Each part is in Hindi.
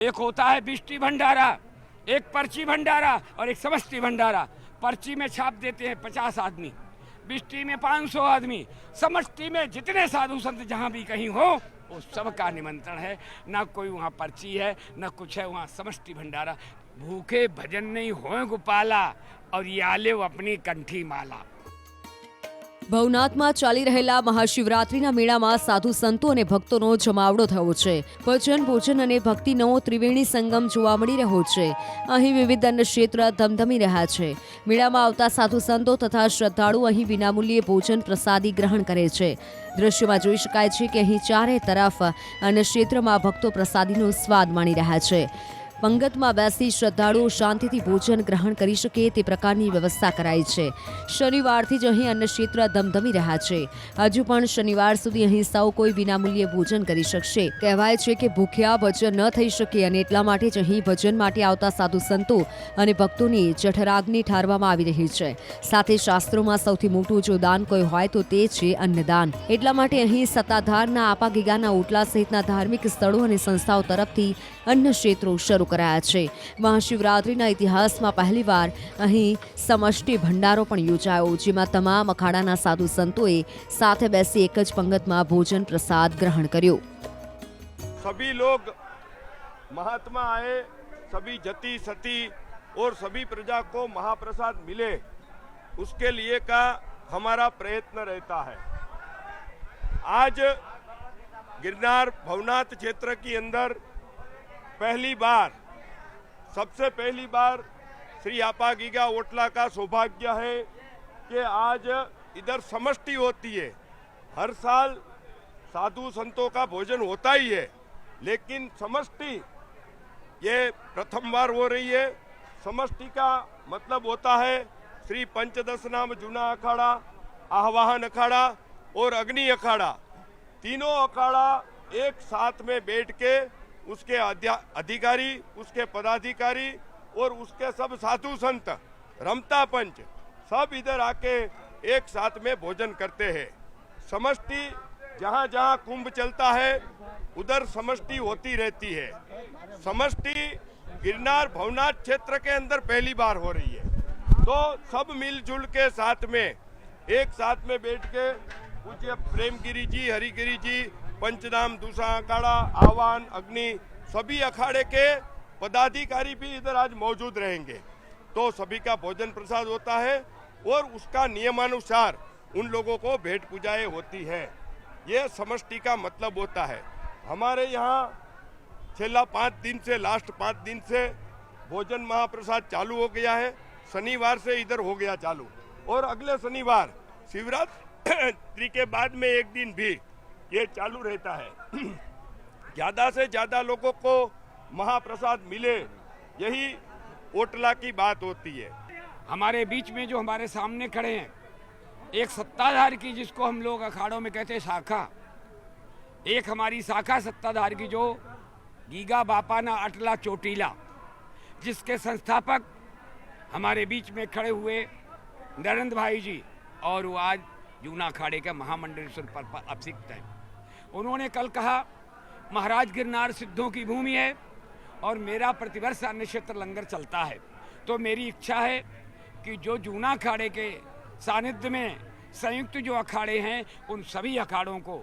एक होता है बिष्टि भंडारा, एक पर्ची भंडारा और एक समष्टि भंडारा। पर्ची में छाप देते हैं 50 आदमी, बिष्टि में 500 आदमी, समष्टि में जितने साधु संत जहाँ भी कहीं हो वो सबका निमंत्रण है। ना कोई वहाँ पर्ची है ना कुछ है, वहाँ समष्टि भंडारा। भूखे भजन नहीं होए गोपाला और याले वो अपनी कंठी माला। ભવનાથમાં ચાલી રહેલા મહાશિવરાત્રિના મેળામાં સાધુ સંતો અને ભક્તોનો જમાવડો થયો છે. ભજન, ભોજન અને ભક્તિનો ત્રિવેણી સંગમ જોવા મળી રહ્યો છે. અહીં વિવિધ અન્ન ક્ષેત્ર ધમધમી રહ્યા છે. મેળામાં આવતા સાધુ સંતો તથા શ્રદ્ધાળુ અહીં વિનામૂલ્યે ભોજન પ્રસાદી ગ્રહણ કરે છે. દ્રશ્યમાં જોઈ શકાય છે કે અહીં ચારે તરફ અન્ન ક્ષેત્રમાં ભક્તો પ્રસાદીનો સ્વાદ માણી રહ્યા છે. પંગતમાં બેસી શ્રદ્ધાળુઓ શાંતિથી ભોજન ગ્રહણ કરી શકે તે પ્રકારની વ્યવસ્થા કરાઈ છે. શનિવારથી જ અહીં અન્ન ક્ષેત્ર ધમધમી રહ્યા છે. હજુ પણ શનિવાર સુધી અહીં સૌ કોઈ વિનામૂલ્યે ભોજન કરી શકશે. કહેવાય છે કે ભૂખ્યા ભજન ન થઈ શકે અને એટલા માટે જ અહીં ભજન માટે આવતા સાધુ સંતો અને ભક્તોની જઠરાગ્નિ ઠારવામાં આવી રહી છે. સાથે શાસ્ત્રોમાં સૌથી મોટું જો દાન કોઈ હોય તો તે છે અન્નદાન. એટલા માટે અહીં સત્તાધારના આપા ગીગાના ઓટલા સહિતના ધાર્મિક સ્થળો અને સંસ્થાઓ તરફથી અન્ન ક્ષેત્રો શરૂ કરાયા છે. મહાશિવરાત્રિના ઇતિહાસમાં પહેલીવાર અહીં સમષ્ટિ ભંડારો પણ યોજાયો, જેમાં તમામ અખાડાના સાધુ સંતોએ સાથે બેસી એક જ પંગતમાં ભોજન પ્રસાદ ગ્રહણ કર્યો. सभी लोग महात्मा आए, सभी जति सती और सभी प्रजा को महाप्रसाद मिले, उसके लिए का हमारा प्रयत्न रहता है. आज गिरनार भवनाथ क्षेत्र के अंदर पहली बार, सबसे पहली बार श्री आपा गीगा ओटला का सौभाग्य है कि आज इधर समष्टि होती है. हर साल साधु संतों का भोजन होता ही है, लेकिन समष्टि ये प्रथम बार हो रही है. समष्टि का मतलब होता है श्री पंचदश नाम जूना अखाड़ा, आह्वाहन अखाड़ा और अग्नि अखाड़ा. तीनों अखाड़ा एक साथ में बैठ के उसके अधिकारी, उसके पदाधिकारी और उसके सब साधु संत, रमता पंच सब इधर आके एक साथ में भोजन करते हैं. समष्टि जहाँ जहाँ कुंभ चलता है उधर समष्टि होती रहती है. समष्टि गिरनार भवनाथ क्षेत्र के अंदर पहली बार हो रही है. तो सब मिलजुल के साथ में एक साथ में बैठ के पूज्य प्रेमगिरी जी, हरिगिरी जी, पंचधाम, दूसरा अखाड़ा, आह्वान, अग्नि, सभी अखाड़े के पदाधिकारी भी इधर आज मौजूद रहेंगे. तो सभी का भोजन प्रसाद होता है और उसका नियमानुसार उन लोगों को भेंट पूजाएं होती है. ये समष्टि का मतलब होता है. हमारे यहाँ छेला 5 दिन से, लास्ट 5 दिन से भोजन महाप्रसाद चालू हो गया है. शनिवार से इधर हो गया चालू और अगले शनिवार शिवरात्रि के बाद में एक दिन भी ये चालू रहता है. ज्यादा से ज्यादा लोगों को महाप्रसाद मिले, यही ओटला की बात होती है. हमारे बीच में जो हमारे सामने खड़े हैं, एक सत्ताधार की, जिसको हम लोग अखाड़ों में कहते हैं शाखा, एक हमारी शाखा सत्ताधार की जो गीगा बापाना अटला चोटीला, जिसके संस्थापक हमारे बीच में खड़े हुए नरेंद्र भाई जी, और वो आज जूना अखाड़े के महामंडलेश्वर पर अभिषिक्त हैं. उन्होंने कल कहा महाराज गिरनार सिद्धों की भूमि है और मेरा प्रतिवर्ष अन्न क्षेत्र लंगर चलता है. तो मेरी इच्छा है कि जो जूना अखाड़े के सानिध्य में संयुक्त जो अखाड़े हैं उन सभी अखाड़ों को,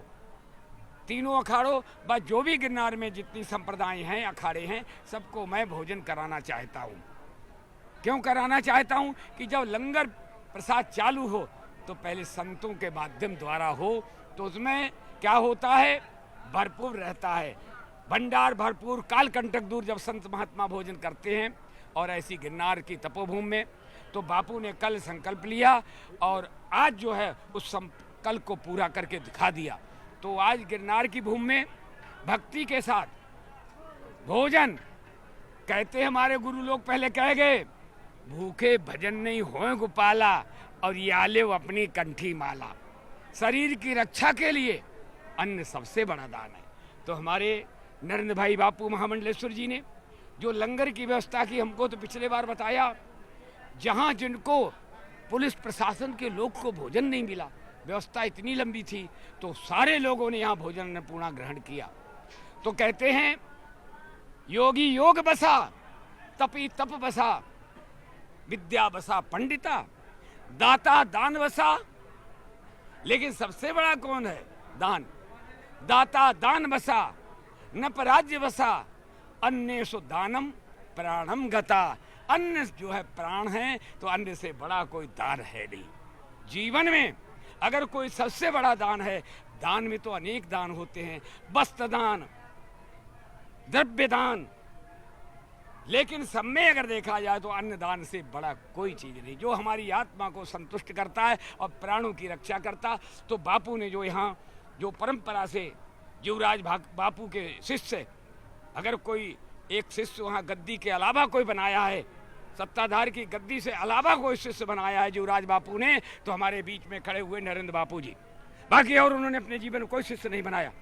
तीनों अखाड़ों बस जो भी गिरनार में जितनी संप्रदाय हैं, अखाड़े हैं, सबको मैं भोजन कराना चाहता हूँ. क्यों कराना चाहता हूँ कि जब लंगर प्रसाद चालू हो तो पहले संतों के माध्यम द्वारा हो, तो उसमें क्या होता है, भरपूर रहता है. भंडार भरपूर, काल कंटक दूर जब संत महात्मा भोजन करते हैं. और ऐसी गिरनार की तपोभूमि में तो बापू ने कल संकल्प लिया और आज जो है उस संकल्प को पूरा करके दिखा दिया. तो आज गिरनार की भूमि में भक्ति के साथ भोजन, कहते हमारे गुरु लोग पहले कह गए, भूखे भजन नहीं होए गोपाला और याले वो अपनी कंठी माला. शरीर की रक्षा के लिए अन्न सबसे बड़ा दान है. तो हमारे नरेंद्र भाई बापू महामंडलेश्वर जी ने जो लंगर की व्यवस्था की, हमको तो पिछले बार बताया, जहाँ जिनको पुलिस प्रशासन के लोग को भोजन नहीं मिला, व्यवस्था इतनी लंबी थी, तो सारे लोगों ने यहाँ भोजन अन्नपूर्णा ग्रहण किया. तो कहते हैं योगी योग बसा, तपी तप बसा, विद्या बसा पंडिता, दाता दान बसा। लेकिन सबसे बड़ा कौन है? दान। दाता दान बसा, नप राज्य बसा, अन्नेषु दानम प्राणम गता। अन्न जो है प्राण है, तो अन्न से बड़ा कोई दान है नहीं। जीवन में अगर कोई सबसे बड़ा दान है, दान में तो अनेक दान होते हैं, वस्त्र दान, द्रव्य दान, लेकिन सब में अगर देखा जाए तो अन्न दान से बड़ा कोई चीज नहीं, जो हमारी आत्मा को संतुष्ट करता है और प्राणों की रक्षा करता। तो बापू ने जो यहाँ जो परंपरा से युवराज बापू के शिष्य, अगर कोई एक शिष्य वहाँ गद्दी के अलावा कोई बनाया है, सत्ताधार की गद्दी से अलावा कोई शिष्य बनाया है युवराज बापू ने, तो हमारे बीच में खड़े हुए नरेंद्र बापू जी। बाकी और उन्होंने अपने जीवन में कोई शिष्य नहीं बनाया,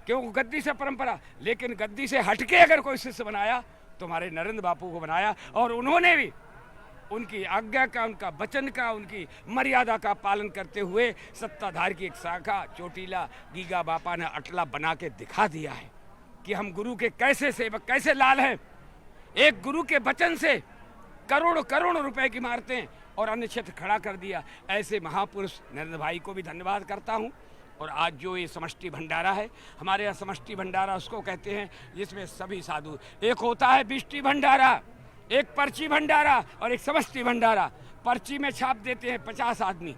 क्यों? गद्दी से परंपरा। लेकिन गद्दी से हटके अगर कोई शिष्य बनाया तो हमारे नरेंद्र बापू को बनाया, और उन्होंने भी उनकी आज्ञा का, उनका वचन का, उनकी मर्यादा का पालन करते हुए सत्ताधार की एक शाखा चोटीला गीगा बापा ने अटला बना के दिखा दिया है कि हम गुरु के कैसे सेवक, कैसे लाल हैं। एक गुरु के वचन से करोड़ करोड़ रुपए की इमारतें और अन्य क्षेत्र खड़ा कर दिया। ऐसे महापुरुष नरेंद्र भाई को भी धन्यवाद करता हूँ। और आज जो ये समष्टि भंडारा है, हमारे यहाँ समष्टि भंडारा उसको कहते हैं जिसमें सभी साधु, एक होता है बिष्टि भंडारा, एक पर्ची भंडारा और एक समष्टि भंडारा। पर्ची में छाप देते हैं 50 आदमी,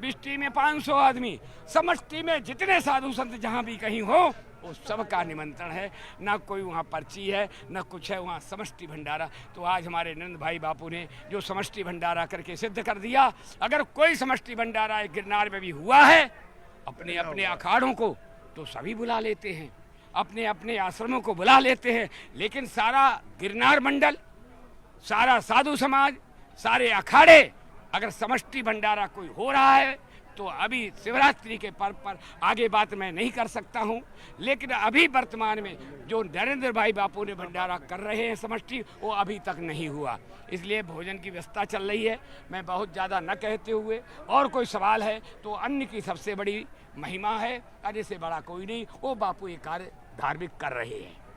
बिष्टि में 500 आदमी, समष्टि में जितने साधु संत जहाँ भी कहीं हो वो सबका निमंत्रण है। ना कोई वहाँ पर्ची है, ना कुछ है, वहाँ समष्टि भंडारा। तो आज हमारे नंद भाई बापू ने जो समष्टि भंडारा करके सिद्ध कर दिया। अगर कोई समष्टि भंडारा एक गिरनार में भी हुआ है, अपने अपने अखाड़ों को तो सभी बुला लेते हैं, अपने अपने आश्रमों को बुला लेते हैं, लेकिन सारा गिरनार मंडल, सारा साधु समाज, सारे अखाड़े, अगर समष्टि भंडारा कोई हो रहा है तो अभी शिवरात्रि के पर्व पर आगे बात मैं नहीं कर सकता हूं, लेकिन अभी वर्तमान में जो नरेंद्र भाई बापू ने भंडारा कर रहे हैं समष्टि, वो अभी तक नहीं हुआ। इसलिए भोजन की व्यवस्था चल रही है। मैं बहुत ज़्यादा न कहते हुए, और कोई सवाल है तो अन्न की सबसे बड़ी महिमा है, अन्न से बड़ा कोई नहीं, वो बापू ये कार्य धार्मिक कर रहे हैं।